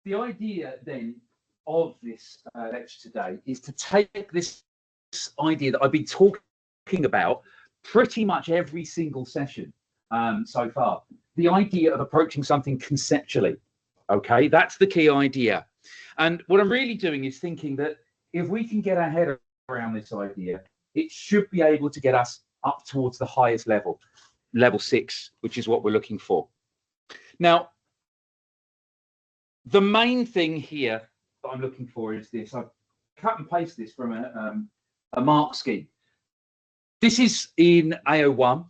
The idea then of this lecture today is to take this idea that I've been talking about pretty much every single session so far. The idea of approaching something conceptually. Okay, that's the key idea. And what I'm really doing is thinking that if we can get our head around this idea, it should be able to get us up towards the highest level, level 6, which is what we're looking for. Now, the main thing here that I'm looking for is this. I've cut and pasted this from a mark scheme. This is in AO1,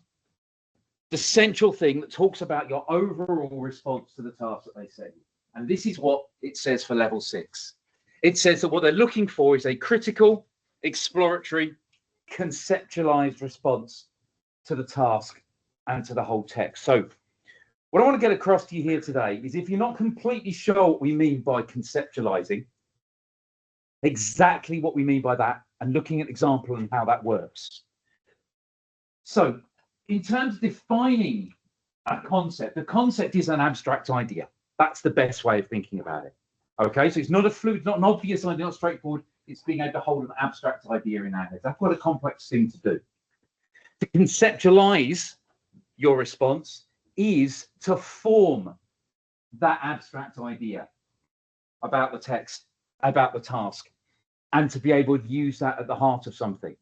the central thing that talks about your overall response to the task that they set you. And this is what it says for level 6. It says that what they're looking for is a critical, exploratory, conceptualized response to the task and to the whole text. So what I want to get across to you here today is, if you're not completely sure what we mean by conceptualizing, exactly what we mean by that, and looking at an example and how that works. So in terms of defining a concept, the concept is an abstract idea. That's the best way of thinking about it. Okay, so it's not a fluid, not an obvious idea, not straightforward. It's being able to hold an abstract idea in our head. That's quite a complex thing to do. To conceptualize your response is to form that abstract idea about the text, about the task, and to be able to use that at the heart of something.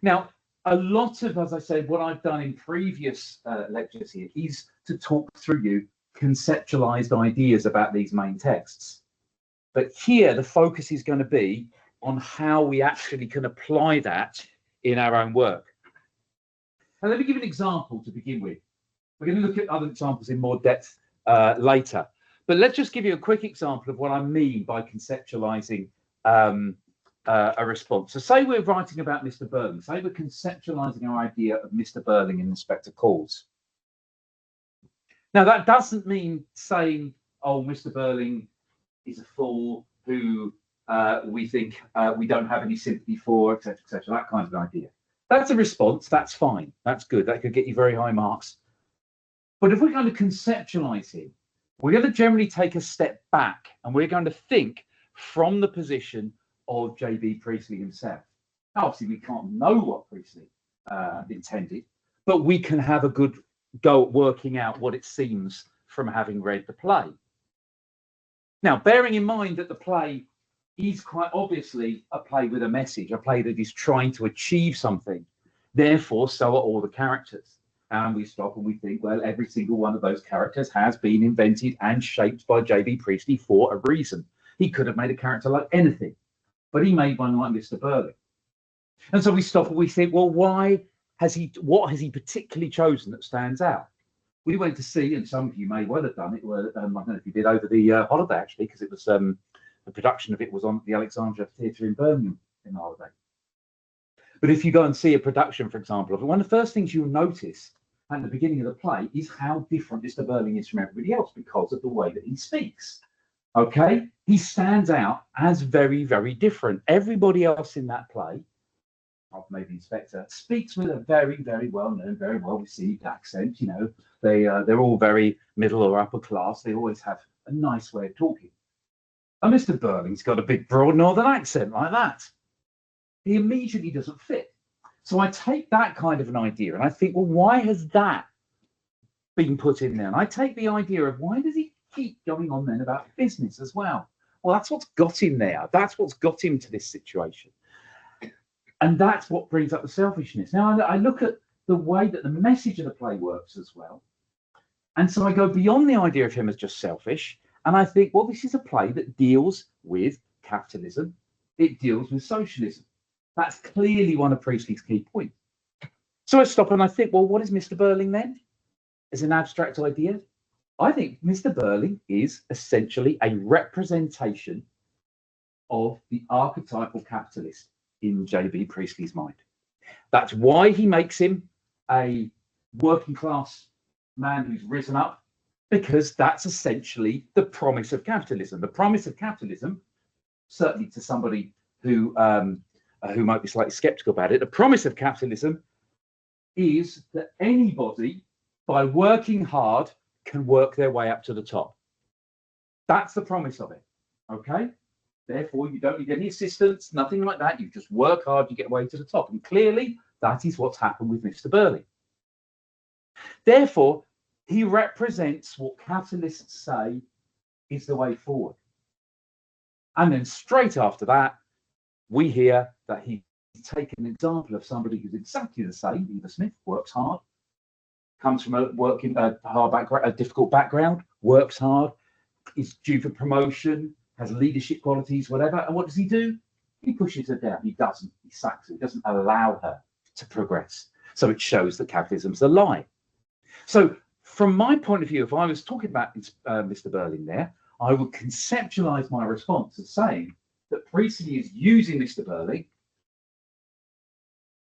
Now, a lot of, as I said, what I've done in previous lectures here is to talk through you conceptualized ideas about these main texts. But here, the focus is going to be on how we actually can apply that in our own work. Now, let me give an example to begin with. We're going to look at other examples in more depth later. But let's just give you a quick example of what I mean by conceptualizing a response. So say we're writing about Mr. Burling. Say we're conceptualizing our idea of Mr. Burling in Inspector Calls. Now, that doesn't mean saying, oh, Mr. Burling is a fool who we think we don't have any sympathy for, etc., etc., that kind of idea. That's a response. That's fine. That's good. That could get you very high marks. But if we're going to conceptualize him, we're going to generally take a step back, and we're going to think from the position of J.B. Priestley himself. Now, obviously, we can't know what Priestley intended, but we can have a good go at working out what it seems from having read the play. Now, bearing in mind that the play is quite obviously a play with a message, a play that is trying to achieve something. Therefore, so are all the characters. And we stop and we think, well, every single one of those characters has been invented and shaped by J.B. Priestley for a reason. He could have made a character like anything, but he made one like Mr. Burling. And so we stop and we think, well, what has he particularly chosen that stands out? We went to see, and some of you may well have done it, I don't know if you did over the holiday, actually, because it was the production of it was on the Alexandra Theatre in Birmingham in the holiday. But if you go and see a production, for example, of it, one of the first things you'll notice at the beginning of the play is how different Mr. Burling is from everybody else because of the way that he speaks. Okay, he stands out as very, very different. Everybody else in that play, maybe Inspector, speaks with a very, very well-known, very well-received accent. You know, they're all very middle or upper class. They always have a nice way of talking. And Mr. Burling's got a big, broad northern accent like that. He immediately doesn't fit. So I take that kind of an idea and I think, well, why has that been put in there? And I take the idea of, why does he keep going on then about business as well? Well, that's what's got him there. That's what's got him to this situation. And that's what brings up the selfishness. Now, I look at the way that the message of the play works as well. And so I go beyond the idea of him as just selfish. And I think, well, this is a play that deals with capitalism. It deals with socialism. That's clearly one of Priestley's key points. So I stop and I think, well, what is Mr. Burling then? As an abstract idea? I think Mr. Burling is essentially a representation of the archetypal capitalist in J.B. Priestley's mind. That's why he makes him a working class man who's risen up, because that's essentially the promise of capitalism. The promise of capitalism, certainly to somebody who might be slightly skeptical about it, the promise of capitalism is that anybody, by working hard, can work their way up to the top. That's the promise of it. Okay. Therefore, you don't need any assistance, nothing like that. You just work hard, you get way to the top. And clearly, that is what's happened with Mr. Burley. Therefore, he represents what capitalists say is the way forward. And then straight after that, we hear that he's taken an example of somebody who's exactly the same. Eva Smith works hard, comes from a difficult background, works hard, is due for promotion, has leadership qualities, whatever. And what does he do? He pushes her down. He doesn't. He sacks her. He doesn't allow her to progress. So it shows that capitalism's a lie. So from my point of view, if I was talking about Mr. Berlin there, I would conceptualize my response as saying that Priestley is using Mr. Berlin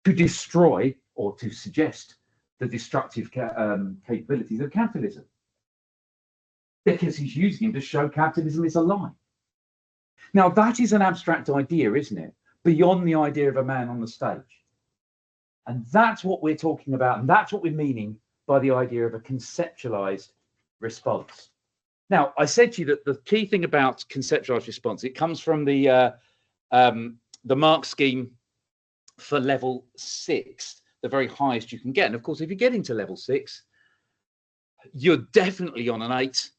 to destroy or to suggest the destructive capabilities of capitalism, because he's using him to show capitalism is a lie. Now, that is an abstract idea, isn't it? Beyond the idea of a man on the stage. And that's what we're talking about, and that's what we're meaning by the idea of a conceptualized response. Now, I said to you that the key thing about conceptualized response, it comes from the mark scheme for level 6, the very highest you can get. And of course, if you get into level 6, you're definitely on an 8,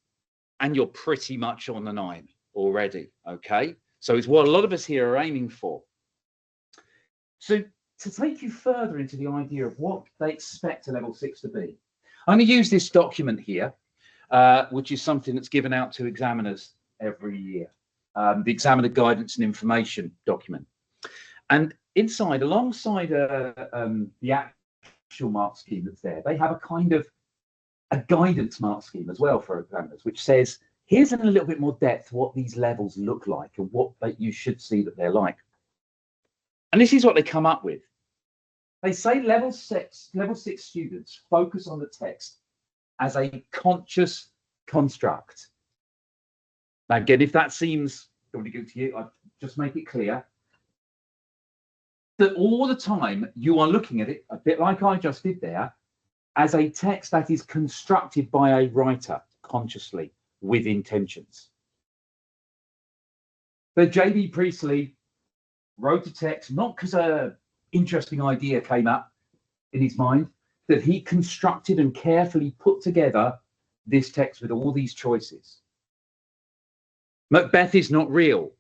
and you're pretty much on a 9 already. Okay, so it's what a lot of us here are aiming for. So to take you further into the idea of what they expect a level 6 to be, I'm going to use this document here, which is something that's given out to examiners every year, the Examiner Guidance and Information document. And inside, alongside the actual mark scheme that's there, they have a kind of a guidance mark scheme as well for examiners, which says, here's in a little bit more depth what these levels look like and what you should see that they're like. And this is what they come up with. They say level 6 students focus on the text as a conscious construct. Now, again, if that seems really good to you, I'll just make it clear that all the time you are looking at it, a bit like I just did there, as a text that is constructed by a writer consciously with intentions. But J.B. Priestley wrote a text not because an interesting idea came up in his mind, that he constructed and carefully put together this text with all these choices. Macbeth is not real.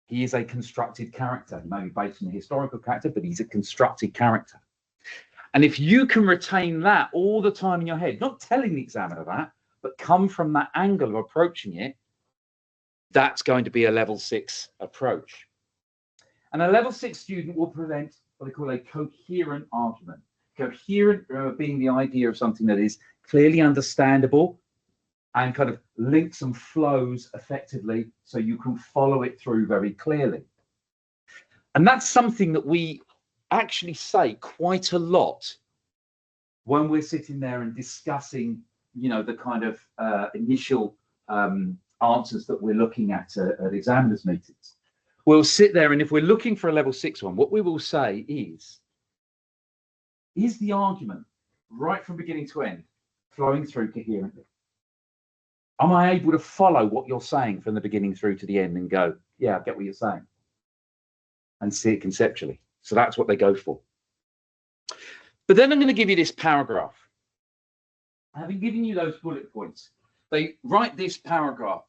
He is a constructed character. He may be based on a historical character, but he's a constructed character. And if you can retain that all the time in your head, not telling the examiner that, but come from that angle of approaching it, that's going to be a level 6 approach. And a level 6 student will present what they call a coherent argument. Coherent being the idea of something that is clearly understandable and kind of links and flows effectively so you can follow it through very clearly. And that's something that we actually say quite a lot when we're sitting there and discussing, you know, the kind of initial answers that we're looking at examiners meetings. We'll sit there, and if we're looking for a level 6 one, what we will say is the argument right from beginning to end flowing through coherently? Am I able to follow what you're saying from the beginning through to the end and go, yeah, I get what you're saying, and see it conceptually? So that's what they go for. But then I'm going to give you this paragraph. Having given you those bullet points, they write this paragraph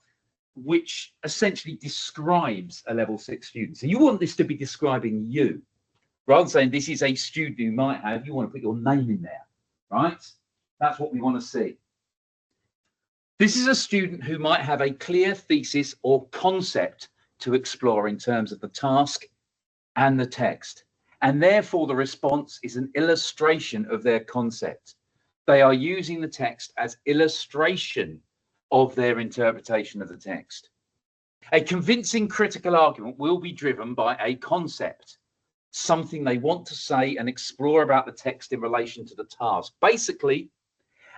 which essentially describes a level 6 student. So you want this to be describing you, rather than saying this is a student you might have. You want to put your name in there, right? That's what we want to see. This is a student who might have a clear thesis or concept to explore in terms of the task and the text, and therefore the response is an illustration of their concept. They are using the text as illustration of their interpretation of the text. A convincing critical argument will be driven by a concept, something they want to say and explore about the text in relation to the task. Basically,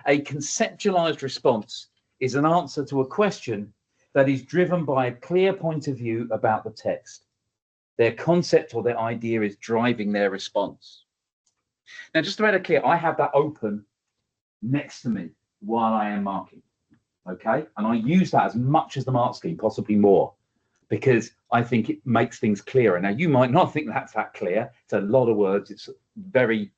a conceptualized response is an answer to a question that is driven by a clear point of view about the text. Their concept or their idea is driving their response. Now, just to make it clear, I have that open next to me while I am marking. okay? And I use that as much as the mark scheme, possibly more, because I think it makes things clearer. Now, you might not think that's that clear. It's a lot of words. It's very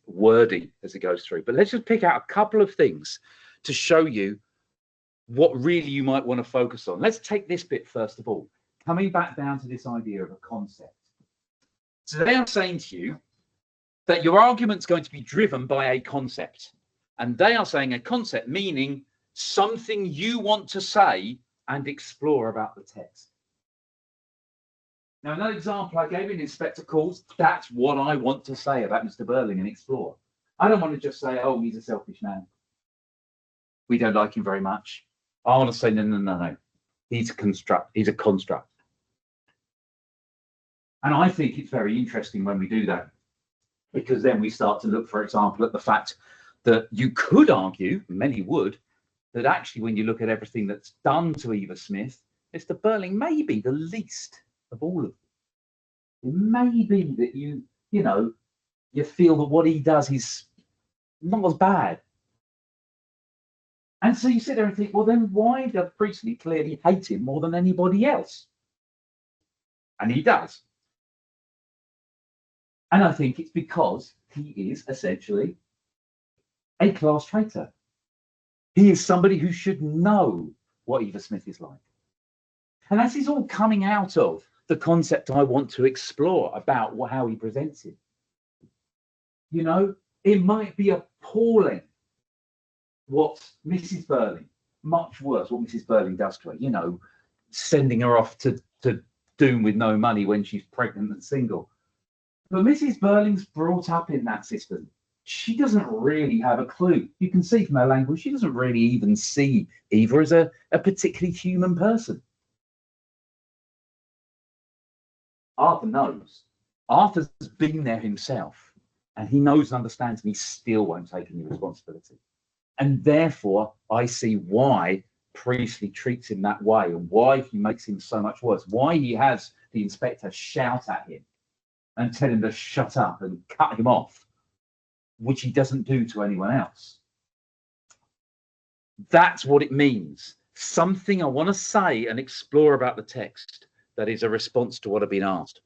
wordy as it goes through. But let's just pick out a couple of things to show you what really you might want to focus on. Let's take this bit first of all, coming back down to this idea of a concept. So they are saying to you that your argument's going to be driven by a concept. And they are saying a concept, meaning something you want to say and explore about the text. Now, another example I gave in Inspector Calls, that's what I want to say about Mr. Burling and explore. I don't want to just say, oh, he's a selfish man. We don't like him very much. I want to say, no. He's a construct. He's a construct. And I think it's very interesting when we do that, because then we start to look, for example, at the fact that you could argue, many would, that actually when you look at everything that's done to Eva Smith, Mr. Burling may be the least of all of them. It may be that you feel that what he does is not as bad. And so you sit there and think, well, then why does Priestley clearly hate him more than anybody else? And he does. And I think it's because he is essentially a class traitor. He is somebody who should know what Eva Smith is like. And this is all coming out of the concept I want to explore about how he presents it. You know, it might be appalling what Mrs. Burling, much worse, what Mrs. Burling does to her, you know, sending her off to doom with no money when she's pregnant and single. But Mrs. Burling's brought up in that system. She doesn't really have a clue. You can see from her language, she doesn't really even see Eva as a particularly human person. Arthur knows. Arthur's been there himself, and he knows and understands, and he still won't take any responsibility. And therefore, I see why Priestley treats him that way, and why he makes him so much worse, why he has the inspector shout at him and tell him to shut up and cut him off, which he doesn't do to anyone else. That's what it means. Something I want to say and explore about the text that is a response to what I've been asked.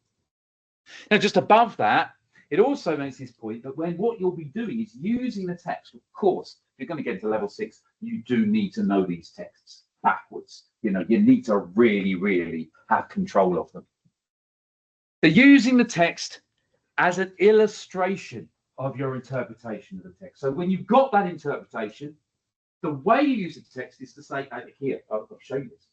Now, just above that, it also makes this point that when what you'll be doing is using the text, of course, if you're going to get to level 6, you do need to know these texts backwards. You know, you need to really, really have control of them. They're using the text as an illustration of your interpretation of the text. So when you've got that interpretation, the way you use the text is to say, here, I'll show you this.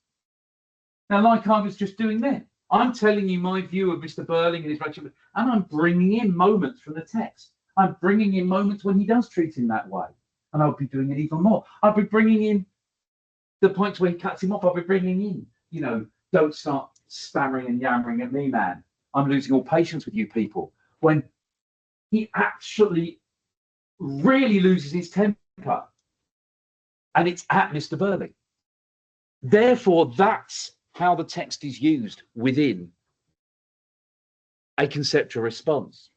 Now, like I was just doing then, I'm telling you my view of Mr. Burling and his relationship, and I'm bringing in moments from the text. I'm bringing in moments when he does treat him that way, and I'll be doing it even more. I'll be bringing in the points where he cuts him off. I'll be bringing in, you know, don't start stammering and yammering at me, man. I'm losing all patience with you people. When he actually really loses his temper, and it's at Mr. Burling. Therefore, that's how the text is used within a conceptual response.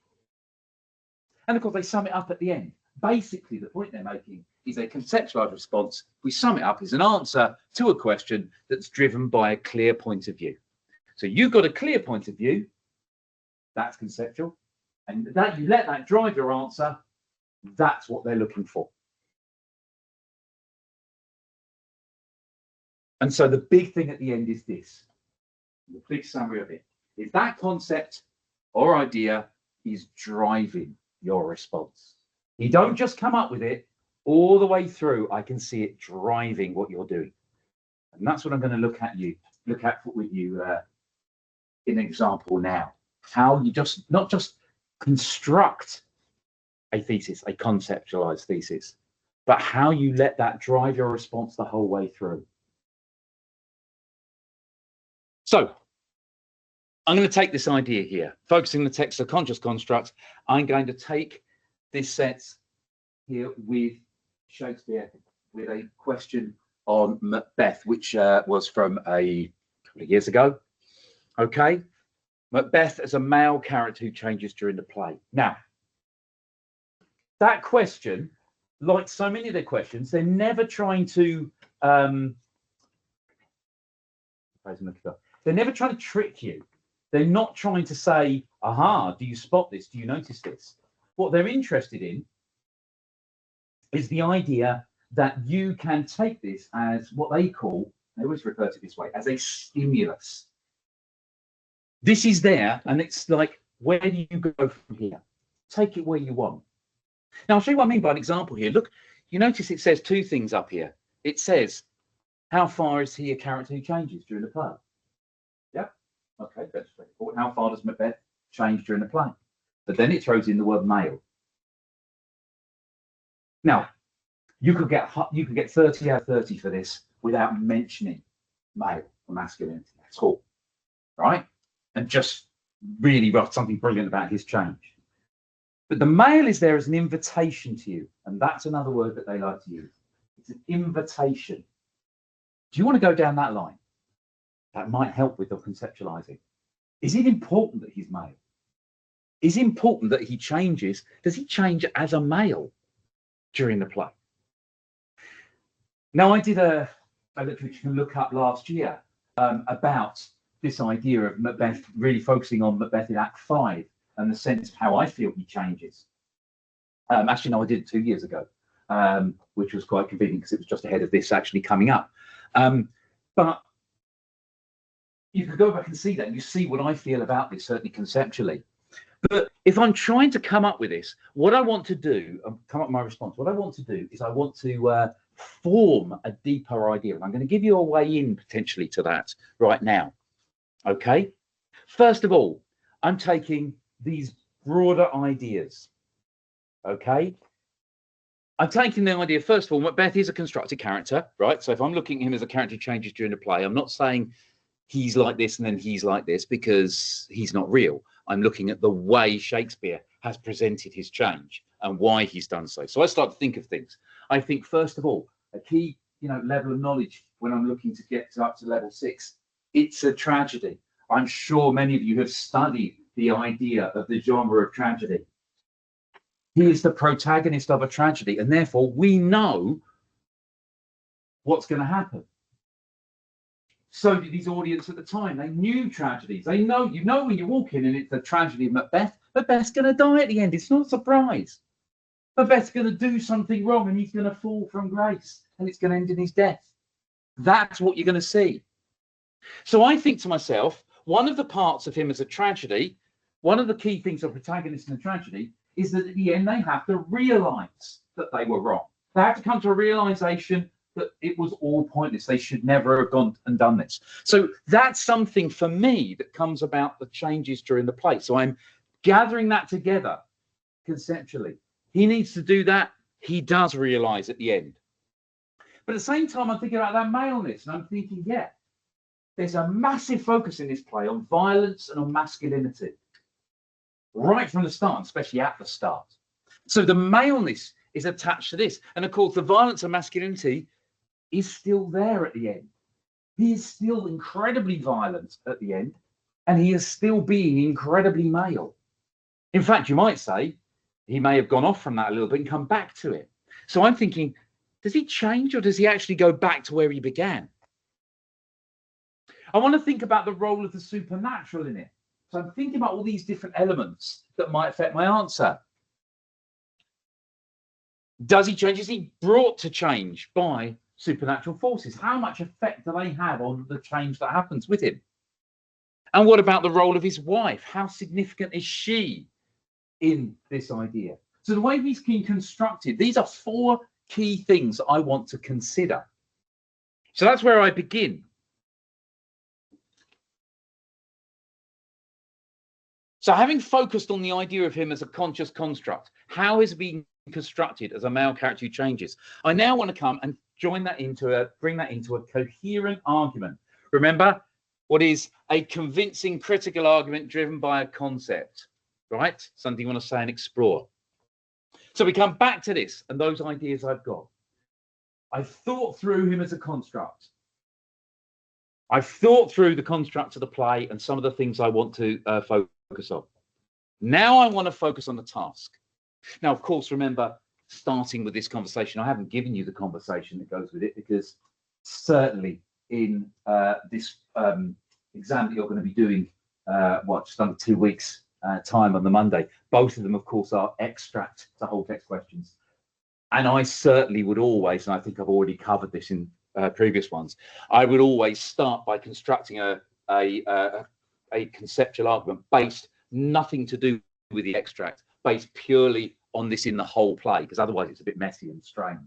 And of course, they sum it up at the end. Basically, the point they're making is a conceptualized response. We sum it up as an answer to a question that's driven by a clear point of view. So you've got a clear point of view, that's conceptual, and that you let that drive your answer, that's what they're looking for. And so the big thing at the end is this, the big summary of it, is that concept or idea is driving your response. You don't just come up with it all the way through. I can see it driving what you're doing. And that's what I'm going to look at with you in an example now. How you just not just construct a thesis, a conceptualized thesis, but how you let that drive your response the whole way through. So I'm going to take this idea here, focusing the text of conscious constructs. I'm going to take this set here with Shakespeare, with a question on Macbeth, which was from a couple of years ago. Okay, Macbeth as a male character who changes during the play. Now, that question, like so many of their questions, they're never trying to they're never trying to trick you. They're not trying to say, aha, do you spot this? Do you notice this? What they're interested in is the idea that you can take this as what they call, they always refer to it this way, as a stimulus. This is there, and it's like, where do you go from here? Take it where you want. Now, I'll show you what I mean by an example here. Look, you notice it says two things up here. It says, how far is he a character who changes during the play? Yeah, okay, that's straightforward. How far does Macbeth change during the play? But then it throws in the word male. Now, you could get 30 out of 30 for this without mentioning male or masculinity at all, right? And just really write something brilliant about his change. But the male is there as an invitation to you, and that's another word that they like to use. It's an invitation. Do you want to go down that line? That might help with the conceptualizing. Is it important that he's male? Is it important that he changes? Does he change as a male during the play? Now, I did a which you can look up last year about this idea of Macbeth, really focusing on Macbeth in Act 5 and the sense of how I feel he changes. Actually, no, I did it 2 years ago, which was quite convenient because it was just ahead of this actually coming up. But you could go back and see that, and you see what I feel about this, certainly conceptually. But if I'm trying to come up with this, what I want to do, come up with my response, what I want to do is I want to form a deeper idea. And I'm going to give you a way in potentially to that right now. Okay. First of all, I'm taking these broader ideas. Okay. I'm taking the idea, first of all, Macbeth is a constructed character, right? So if I'm looking at him as a character who changes during the play, I'm not saying he's like this and then he's like this because he's not real. I'm looking at the way Shakespeare has presented his change and why he's done so. So I start to think of things. I think, first of all, a key, level of knowledge when I'm looking to get up to level 6, it's a tragedy. I'm sure many of you have studied the idea of the genre of tragedy. He is the protagonist of a tragedy, and therefore we know what's going to happen. So did his audience at the time. They knew tragedies. They know, when you walk in and it's the tragedy of Macbeth, Macbeth's going to die at the end. It's not a surprise. Macbeth's going to do something wrong and he's going to fall from grace and it's going to end in his death. That's what you're going to see. So I think to myself, one of the parts of him as a tragedy, one of the key things of protagonists in a tragedy is that at the end they have to realize that they were wrong. They have to come to a realization that it was all pointless. They should never have gone and done this. So that's something for me that comes about the changes during the play. So I'm gathering that together conceptually. He needs to do that. He does realize at the end. But at the same time, I'm thinking about that maleness, and I'm thinking, yeah, there's a massive focus in this play on violence and on masculinity, right from the start, especially at the start. So the maleness is attached to this. And of course, the violence and masculinity is still there at the end. He is still incredibly violent at the end, and he is still being incredibly male. In fact, you might say he may have gone off from that a little bit and come back to it. So I'm thinking, does he change or does he actually go back to where he began? I want to think about the role of the supernatural in it. So I'm thinking about all these different elements that might affect my answer. Does he change? Is he brought to change by supernatural forces? How much effect do they have on the change that happens with him? And what about the role of his wife? How significant is she in this idea? So the way he's been constructed, these are 4 key things I want to consider. So that's where I begin. So having focused on the idea of him as a conscious construct, how is he being constructed as a male character who changes? I now want to come and bring that into a coherent argument. Remember, what is a convincing critical argument driven by a concept, right? Something you want to say and explore. So we come back to this and those ideas I've got. I've thought through him as a construct. I've thought through the construct of the play and some of the things I want to focus on. Now I want to focus on the task. Now, of course, remember, starting with this conversation, I haven't given you the conversation that goes with it because certainly in this exam that you're going to be doing, just under 2 weeks time on the Monday. Both of them, of course, are extract to whole text questions. And I certainly would always, and I think I've already covered this in previous ones, I would always start by constructing a conceptual argument based nothing to do with the extract, based purely on this in the whole play, because otherwise it's a bit messy and strange.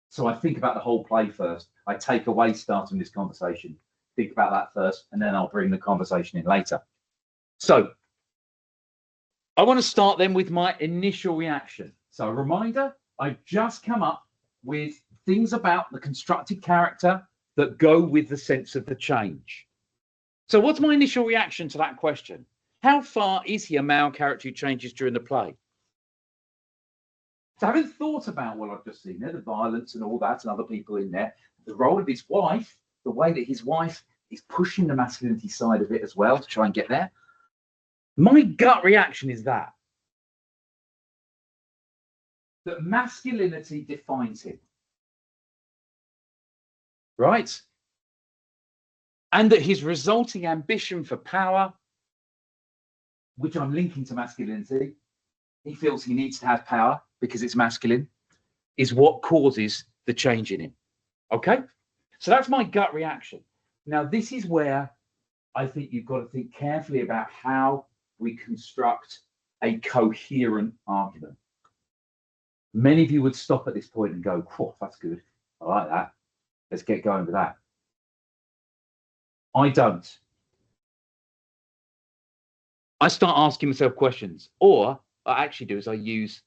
So I think about the whole play first. I take away starting this conversation, think about that first, and then I'll bring the conversation in later. So I want to start then with my initial reaction. So a reminder, I've just come up with things about the constructed character that go with the sense of the change. So what's my initial reaction to that question? How far is he a male character who changes during the play? So having thought about what I've just seen there, the violence and all that, and other people in there, the role of his wife, the way that his wife is pushing the masculinity side of it as well to try and get there, my gut reaction is that masculinity defines him, right? And that his resulting ambition for power, which I'm linking to masculinity, he feels he needs to have power because it's masculine, is what causes the change in him. Okay? So that's my gut reaction. Now, this is where I think you've got to think carefully about how we construct a coherent argument. Many of you would stop at this point and go, "Whoa, that's good. I like that. Let's get going with that." I don't. I start asking myself questions, or what I actually do is I use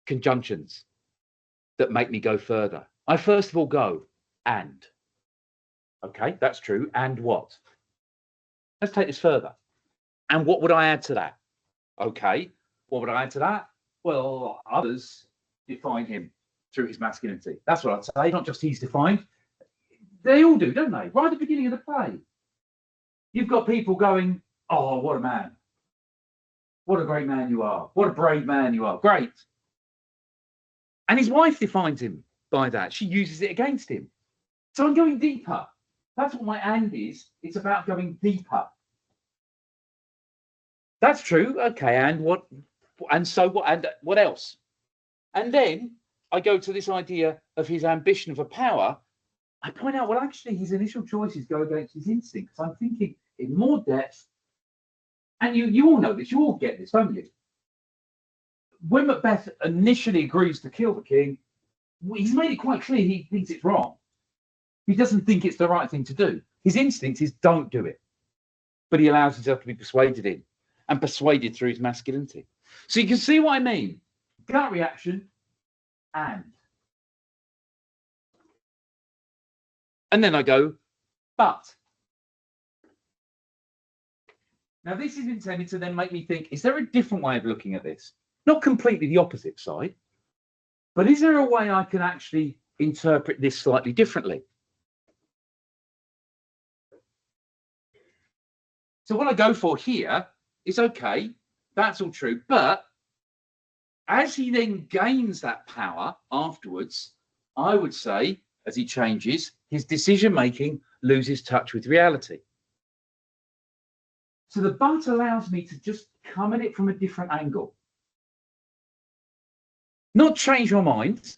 conjunctions that make me go further. I first of all go, and. Okay, that's true. And what? Let's take this further. And what would I add to that? Okay, what would I add to that? Well, others define him through his masculinity. That's what I'd say. Not just he's defined. They all do, don't they? Right at the beginning of the play. You've got people going, "Oh, what a man. What a great man you are. What a brave man you are. Great." And his wife defines him by that. She uses it against him. So I'm going deeper. That's what my "and" is. It's about going deeper. That's true. Okay, and what? And so what? And what else? And then I go to this idea of his ambition for power. I point out, well, actually, his initial choices go against his instincts. I'm thinking in more depth, and you all know this. You all get this, don't you? When Macbeth initially agrees to kill the king, he's made it quite clear he thinks it's wrong. He doesn't think it's the right thing to do. His instinct is don't do it. But he allows himself to be persuaded in, and persuaded through his masculinity. So you can see what I mean. Gut reaction, and then I go, but. Now this is intended to then make me think, is there a different way of looking at this? Not completely the opposite side, but is there a way I can actually interpret this slightly differently? So what I go for here is, okay, that's all true, but as he then gains that power afterwards, I would say, as he changes, his decision-making loses touch with reality. So the but allows me to just come at it from a different angle. Not change your mind,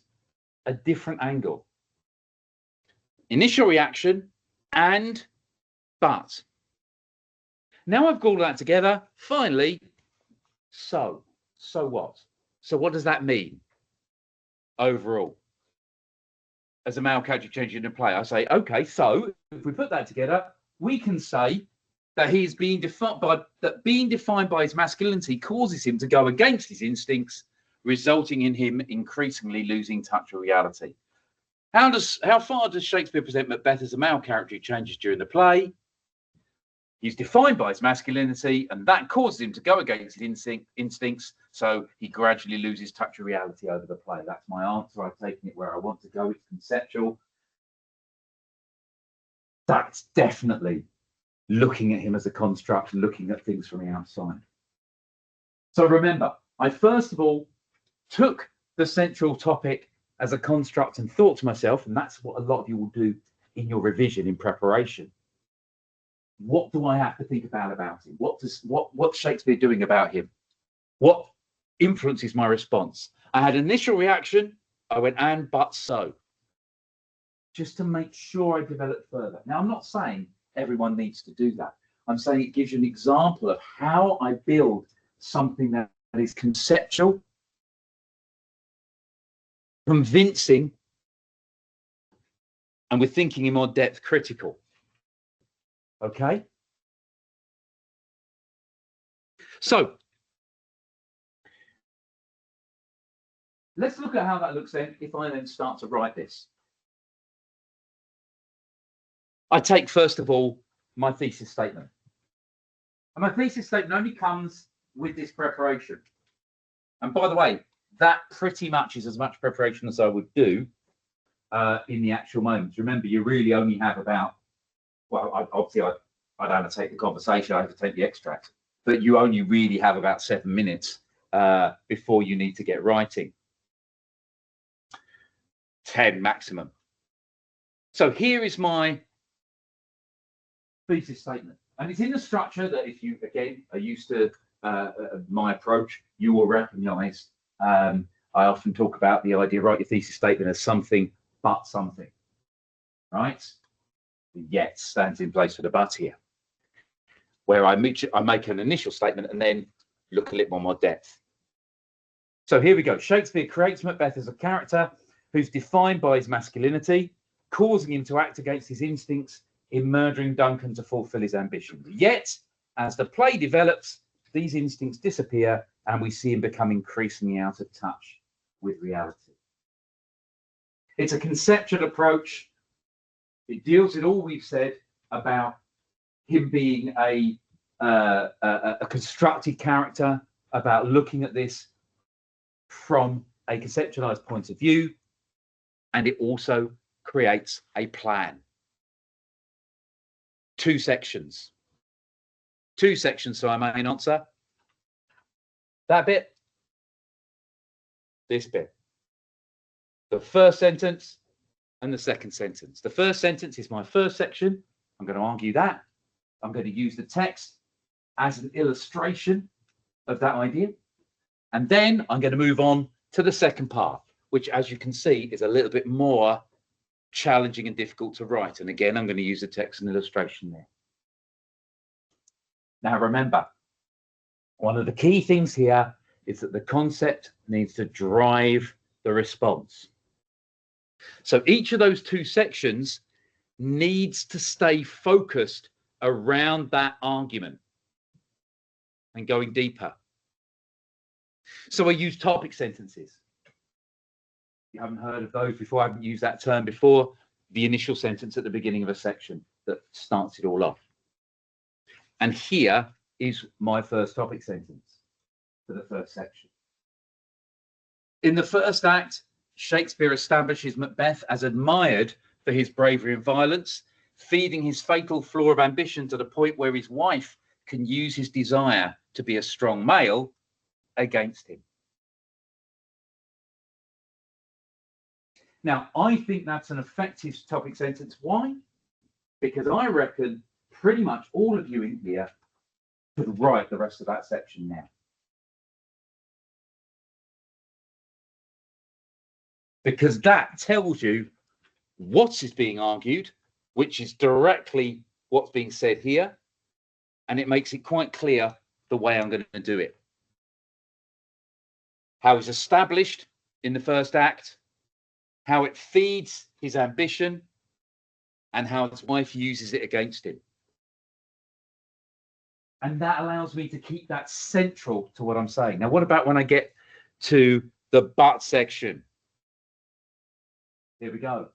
a different angle. Initial reaction and but. Now I've got all that together, finally, so what? So what does that mean overall? As a male character changing in play, I say, okay, so if we put that together, we can say that he is being defined by his masculinity causes him to go against his instincts, resulting in him increasingly losing touch with reality. How far does Shakespeare present Macbeth as a male character who changes during the play? He's defined by his masculinity, and that causes him to go against his instincts, so he gradually loses touch of reality over the play. That's my answer. I've taken it where I want to go. It's conceptual. That's definitely looking at him as a construct and looking at things from the outside. So remember, I first of all took the central topic as a construct and thought to myself, and that's what a lot of you will do in your revision in preparation. What do I have to think about him? What's Shakespeare doing about him? What influences my response? I had initial reaction. I went, and, but, so. Just to make sure I develop further. Now, I'm not saying everyone needs to do that. I'm saying it gives you an example of how I build something that is conceptual, convincing, and with thinking in more depth, critical. Okay? So, let's look at how that looks then if I then start to write this. I take, first of all, my thesis statement. And my thesis statement only comes with this preparation. And by the way, that pretty much is as much preparation as I would do in the actual moments. Remember, you really only have about, well, obviously I don't take the conversation, I have to take the extract, but you only really have about 7 minutes before you need to get writing. 10 maximum. So here is my thesis statement. And it's in the structure that if you, again, are used to my approach, you will recognize. I often talk about the idea, write your thesis statement as something but something, right? The yet stands in place for the but here, where I make an initial statement and then look a little more depth. So here we go. Shakespeare creates Macbeth as a character who's defined by his masculinity, causing him to act against his instincts in murdering Duncan to fulfill his ambitions. Yet, as the play develops, these instincts disappear and we see him become increasingly out of touch with reality. It's a conceptual approach. It deals with all we've said about him being a constructed character, about looking at this from a conceptualized point of view, and it also creates a plan. Two sections, so I main answer. That bit, this bit. The first sentence and the second sentence. The first sentence is my first section. I'm going to argue that. I'm going to use the text as an illustration of that idea. And then I'm going to move on to the second part, which, as you can see, is a little bit more challenging and difficult to write. And again, I'm going to use the text and illustration there. Now, remember, one of the key things here is that the concept needs to drive the response. So each of those two sections needs to stay focused around that argument and going deeper. So I use topic sentences. You haven't heard of those before, I haven't used that term before. The initial sentence at the beginning of a section that starts it all off. And here is my first topic sentence for the first section. In the first act, Shakespeare establishes Macbeth as admired for his bravery and violence, feeding his fatal flaw of ambition to the point where his wife can use his desire to be a strong male against him. Now, I think that's an effective topic sentence. Why? Because I reckon pretty much all of you in here could write the rest of that section now. Because that tells you what is being argued, which is directly what's being said here, and it makes it quite clear the way I'm going to do it. How he's established in the first act, how it feeds his ambition, and how his wife uses it against him. And that allows me to keep that central to what I'm saying. Now, what about when I get to the but section? Here we go.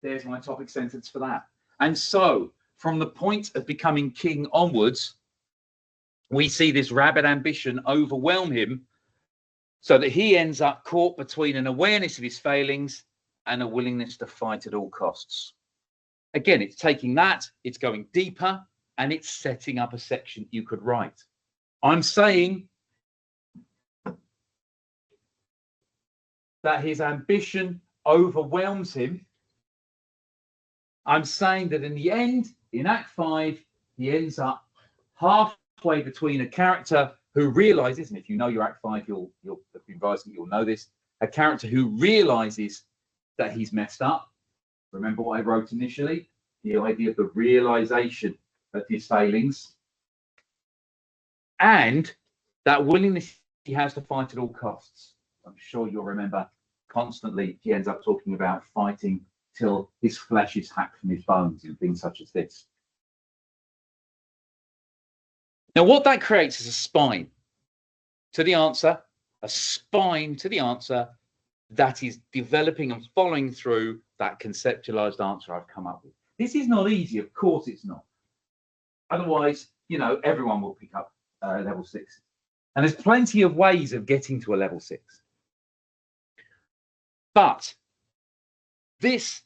There's my topic sentence for that. And so, from the point of becoming king onwards, we see this rabid ambition overwhelm him so that he ends up caught between an awareness of his failings and a willingness to fight at all costs. Again, it's taking that, it's going deeper, and it's setting up a section you could write. I'm saying that his ambition overwhelms him I'm saying that in the end, in Act 5, he ends up halfway between a character who realizes, and if you know your Act 5, you'll be revising, you'll know this, a character who realizes that he's messed up. Remember what I wrote initially? The idea of the realization of his failings. And that willingness he has to fight at all costs. I'm sure you'll remember constantly he ends up talking about fighting till his flesh is hacked from his bones and things such as this. Now, what that creates is a spine to the answer, a spine to the answer that is developing and following through that conceptualized answer I've come up with. This is not easy, of course it's not. Otherwise, you know, everyone will pick up level 6. And there's plenty of ways of getting to a level 6. But this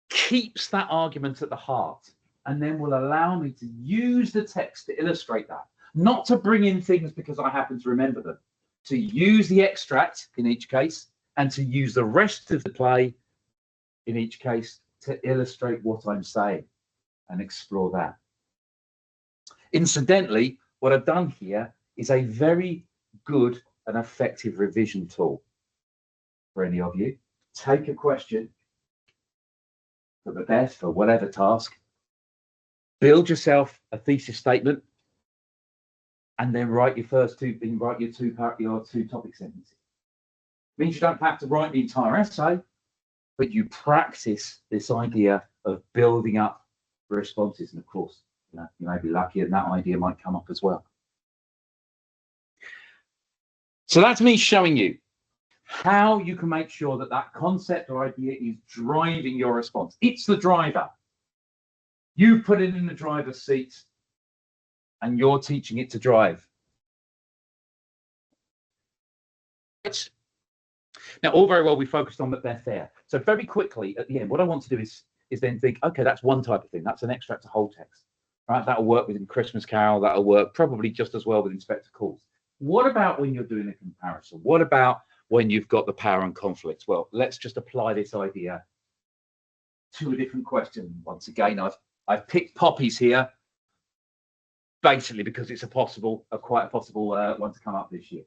keeps that argument at the heart and then will allow me to use the text to illustrate that. Not to bring in things because I happen to remember them, to use the extract in each case and to use the rest of the play in each case to illustrate what I'm saying and explore that. Incidentally, what I've done here is a very good and effective revision tool for any of you. Take a question for the best, for whatever task, build yourself a thesis statement, and then write your two topic sentences. Means you don't have to write the entire essay, but you practice this idea of building up responses. And of course, you may be lucky and that idea might come up as well. So that's me showing you how you can make sure that that concept or idea is driving your response. It's the driver. You put it in the driver's seat and you're teaching it to drive. Now, all very well, we focused on Macbeth there. So very quickly at the end, what I want to do is then think, okay, that's one type of thing. That's an extract to whole text, right? That'll work within Christmas Carol. That'll work probably just as well with Inspector Calls. What about when you're doing a comparison? What about when you've got the power and conflicts? Well, let's just apply this idea to a different question. Once again, I've picked poppies here, basically because it's quite a possible one to come up this year.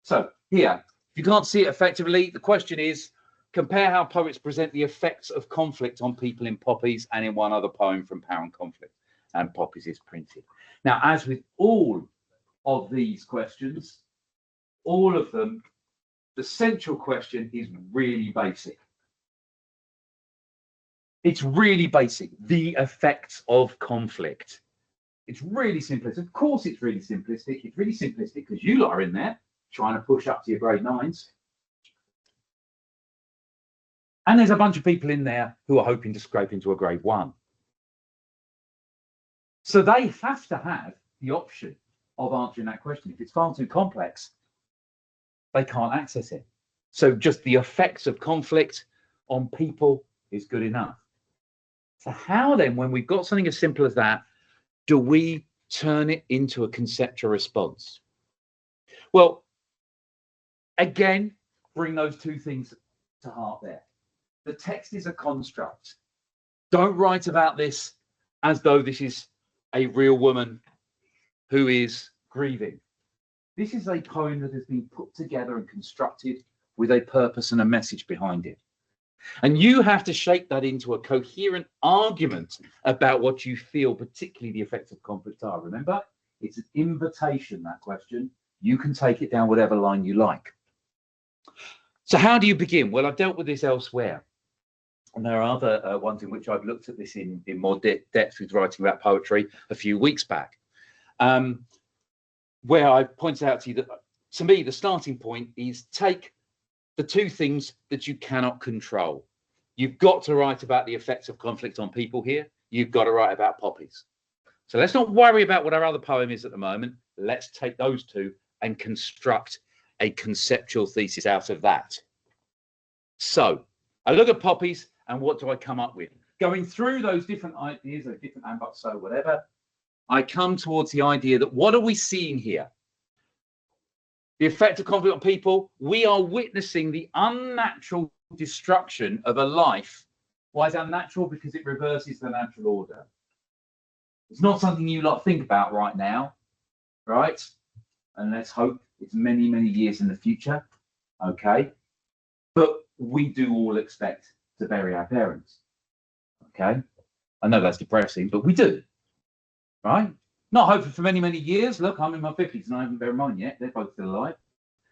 So here, if you can't see it effectively, the question is, compare how poets present the effects of conflict on people in Poppies and in one other poem from Power and Conflict. And Poppies is printed. Now, as with all of these questions, all of them, the central question is really basic. It's really basic, the effects of conflict. It's really simplistic. Of course, it's really simplistic. It's really simplistic because you lot are in there trying to push up to your grade 9s. And there's a bunch of people in there who are hoping to scrape into a grade 1. So they have to have the option of answering that question. If it's far too complex, they can't access it. So just the effects of conflict on people is good enough. So how then, when we've got something as simple as that, do we turn it into a conceptual response? Well, again, bring those two things to heart there. The text is a construct. Don't write about this as though this is a real woman who is grieving. This is a poem that has been put together and constructed with a purpose and a message behind it. And you have to shape that into a coherent argument about what you feel, particularly the effects of conflict are. Remember, it's an invitation, that question. You can take it down whatever line you like. So how do you begin? Well, I've dealt with this elsewhere. And there are other ones in which I've looked at this in more depth with writing about poetry a few weeks back, where I pointed out to you that, to me, the starting point is take the two things that you cannot control. You've got to write about the effects of conflict on people here. You've got to write about poppies. So let's not worry about what our other poem is at the moment. Let's take those two and construct a conceptual thesis out of that. So I look at poppies and what do I come up with? Going through those different ideas, or different ambux, so whatever, I come towards the idea that what are we seeing here? The effect of conflict on people. We are witnessing the unnatural destruction of a life Why is it unnatural? Because it reverses the natural order. It's not something you lot think about right now, right? And let's hope it's many, many years in the future, okay? But we do all expect to bury our parents, okay? I know that's depressing, but we do, right? Not hopefully for many, many years. Look, I'm in my 50s and I haven't buried mine yet. They're both still alive.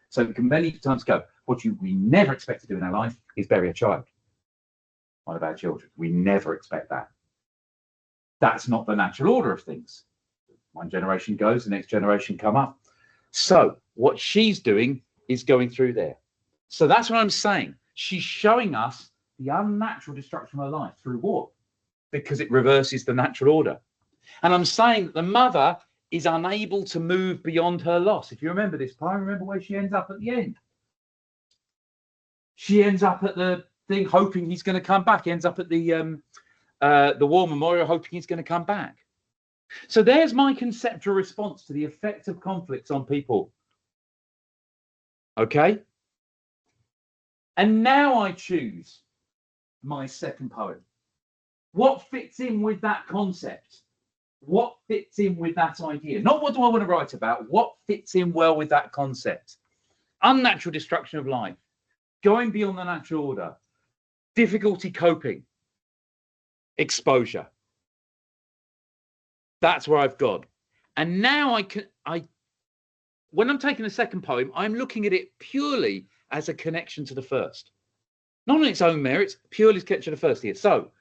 So it can many times go. What we never expect to do in our life is bury a child, one of our children. We never expect that. That's not the natural order of things. One generation goes, the next generation come up. So what she's doing is going through there. So that's what I'm saying. She's showing us the unnatural destruction of her life through what? Because it reverses the natural order. And I'm saying that the mother is unable to move beyond her loss. If you remember this part, remember where she ends up at the end. She ends up at the thing hoping he's going to come back, ends up at the war memorial hoping he's going to come back. So there's my conceptual response to the effect of conflicts on people. Okay? And now I choose my second poem. What fits in with that concept? What fits in with that idea? Not what do I want to write about, what fits in well with that concept? Unnatural destruction of life, going beyond the natural order, difficulty coping, exposure. That's where I've gone. And now when I'm taking the second poem, I'm looking at it purely as a connection to the first. Not on its own merits, purely as a connection to the first here. So,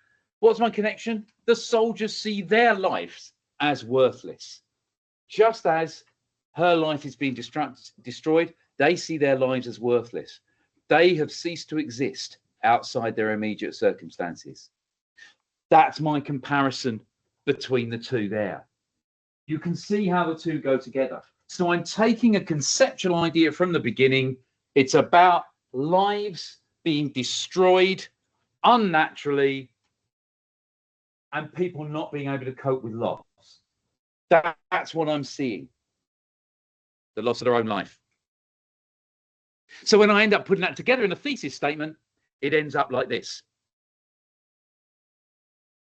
what's my connection? The soldiers see their lives as worthless. Just as her life is being destroyed, they see their lives as worthless. They have ceased to exist outside their immediate circumstances. That's my comparison between the two there. You can see how the two go together. So I'm taking a conceptual idea from the beginning. It's about lives being destroyed unnaturally and people not being able to cope with loss. That's what I'm seeing. The loss of their own life. So when I end up putting that together in a thesis statement, it ends up like this.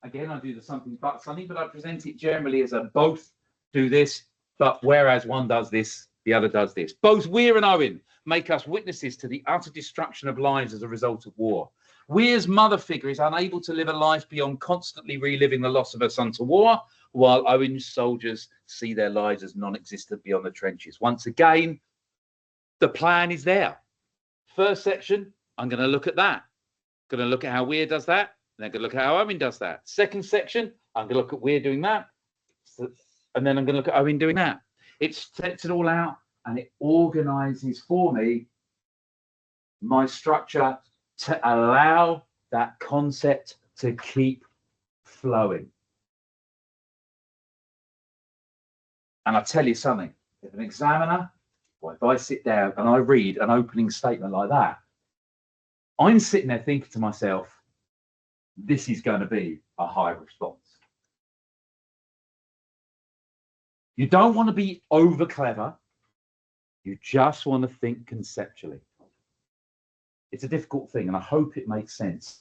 Again, I do the something but something, but I present it generally as a both do this, but whereas one does this, the other does this. Both Weir and Owen make us witnesses to the utter destruction of lives as a result of war. Weir's mother figure is unable to live a life beyond constantly reliving the loss of her son to war, while Owen's soldiers see their lives as non-existent beyond the trenches. Once again, the plan is there. First section, I'm going to look at that. Going to look at how Weir does that. Then I'm going to look at how Owen does that. Second section, I'm going to look at Weir doing that. And then I'm going to look at Owen doing that. It sets it all out and it organizes for me my structure to allow that concept to keep flowing. And I'll tell you something, if an examiner, or if I sit down and I read an opening statement like that, I'm sitting there thinking to myself, this is going to be a high response. You don't want to be over clever. You just want to think conceptually. It's a difficult thing, and I hope it makes sense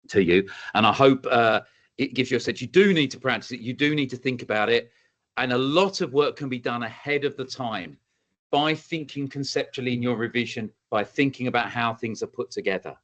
to you. And I hope it gives you a sense. You do need to practice it. You do need to think about it. And a lot of work can be done ahead of the time by thinking conceptually in your revision, by thinking about how things are put together.